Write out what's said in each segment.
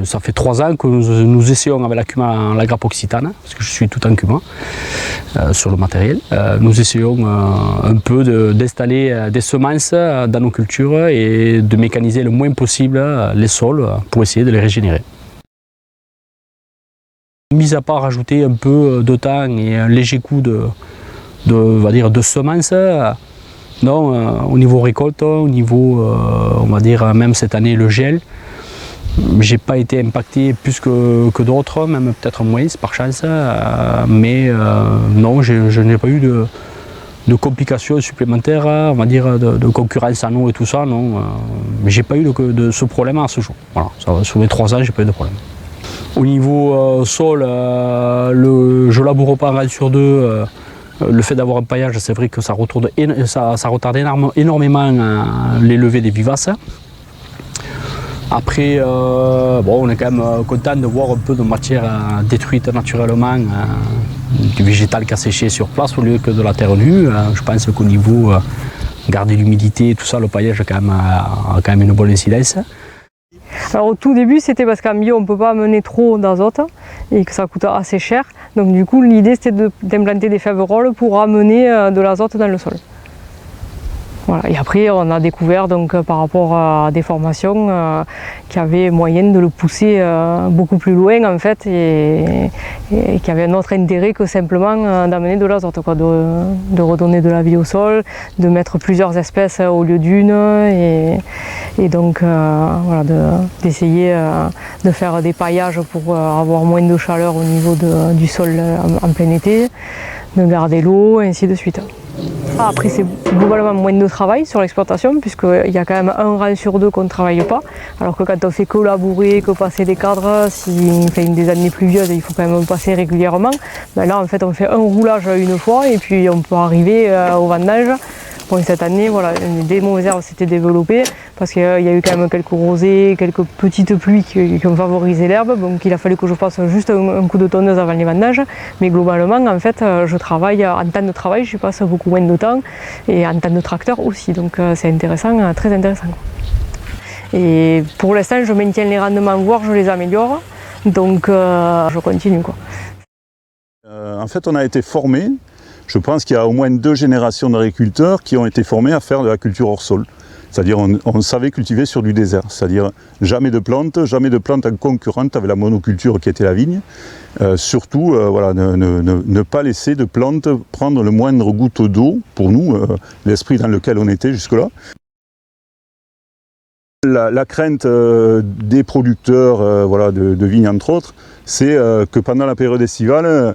Ça fait 3 ans que nous essayons avec la grappe occitane, parce que je suis tout en cumin sur le matériel. Nous essayons un peu d'installer des semences dans nos cultures et de mécaniser le moins possible les sols pour essayer de les régénérer. Mis à part rajouter un peu de temps et un léger coup on va dire, de semences, non, au niveau récolte, au niveau, on va dire, même cette année le gel, j'ai pas été impacté plus que d'autres, même peut-être moins par chance, mais non, je n'ai pas eu de complications supplémentaires, on va dire de concurrence en eau et tout ça, non. J'ai pas eu de ce problème à ce jour. Voilà, sur les 3 ans, j'ai pas eu de problème. Au niveau sol, je laboure pas un rang sur 2. Le fait d'avoir un paillage, c'est vrai que ça retarde énormément les levées des vivaces. Après, bon, on est quand même content de voir un peu de matière détruite naturellement, du végétal qui a séché sur place au lieu que de la terre nue. Je pense qu'au niveau garder l'humidité et tout ça, le paillage a quand même une bonne incidence. Alors au tout début, c'était parce qu'en bio, on ne peut pas amener trop d'azote et que ça coûte assez cher. Donc du coup, l'idée c'était d'implanter des féveroles pour amener de l'azote dans le sol. Voilà. Et après, on a découvert donc, par rapport à des formations qu'il y avait moyen de le pousser beaucoup plus loin en fait et qu'il y avait un autre intérêt que simplement d'amener de l'azote, de redonner de la vie au sol, de mettre plusieurs espèces au lieu d'une et donc voilà, d'essayer de faire des paillages pour avoir moins de chaleur au niveau du sol en plein été, de garder l'eau et ainsi de suite. Après, c'est globalement moins de travail sur l'exploitation, puisqu'il y a quand même un rang sur 2 qu'on ne travaille pas. Alors que quand on fait que labourer, que passer des cadres, si fait des années pluvieuses, il faut quand même passer régulièrement. Ben là, en fait, on fait un roulage une fois et puis on peut arriver au vendange. Bon, cette année, voilà, des mauvaises herbes s'étaient développées parce qu'il y a eu quand même quelques rosées, quelques petites pluies qui ont favorisé l'herbe. Donc il a fallu que je fasse juste un coup de tonneuse avant les vendanges. Mais globalement, en fait, je travaille en temps de travail, je passe beaucoup moins de temps et en temps de tracteur aussi. Donc c'est intéressant, très intéressant. Et pour l'instant, je maintiens les rendements, voire je les améliore. Donc je continue, quoi. En fait, on a été formés. Je pense qu'il y a au moins 2 générations d'agriculteurs qui ont été formés à faire de la culture hors sol. C'est-à-dire on savait cultiver sur du désert, c'est-à-dire jamais de plantes en concurrente avec la monoculture qui était la vigne. Surtout, voilà, ne pas laisser de plantes prendre le moindre goutte d'eau, pour nous, l'esprit dans lequel on était jusque-là. La crainte des producteurs voilà, de vignes entre autres, c'est que pendant la période estivale,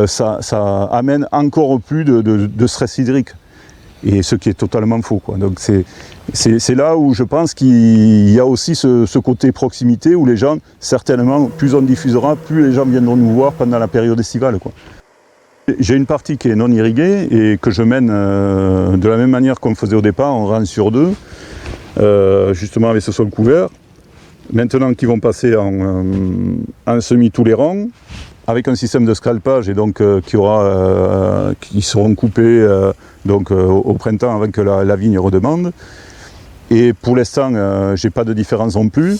ça amène encore plus de stress hydrique. Et ce qui est totalement faux, quoi. Donc c'est là où je pense qu'il y a aussi ce côté proximité où les gens, certainement, plus on diffusera, plus les gens viendront nous voir pendant la période estivale, quoi. J'ai une partie qui est non irriguée et que je mène de la même manière qu'on le faisait au départ, en rang sur 2. Justement avec ce sol couvert. Maintenant qu'ils vont passer en semis tous les rangs, avec un système de scalpage et donc qui seront coupés donc, au printemps avant que la vigne redemande. Et pour l'instant, j'ai pas de différence non plus.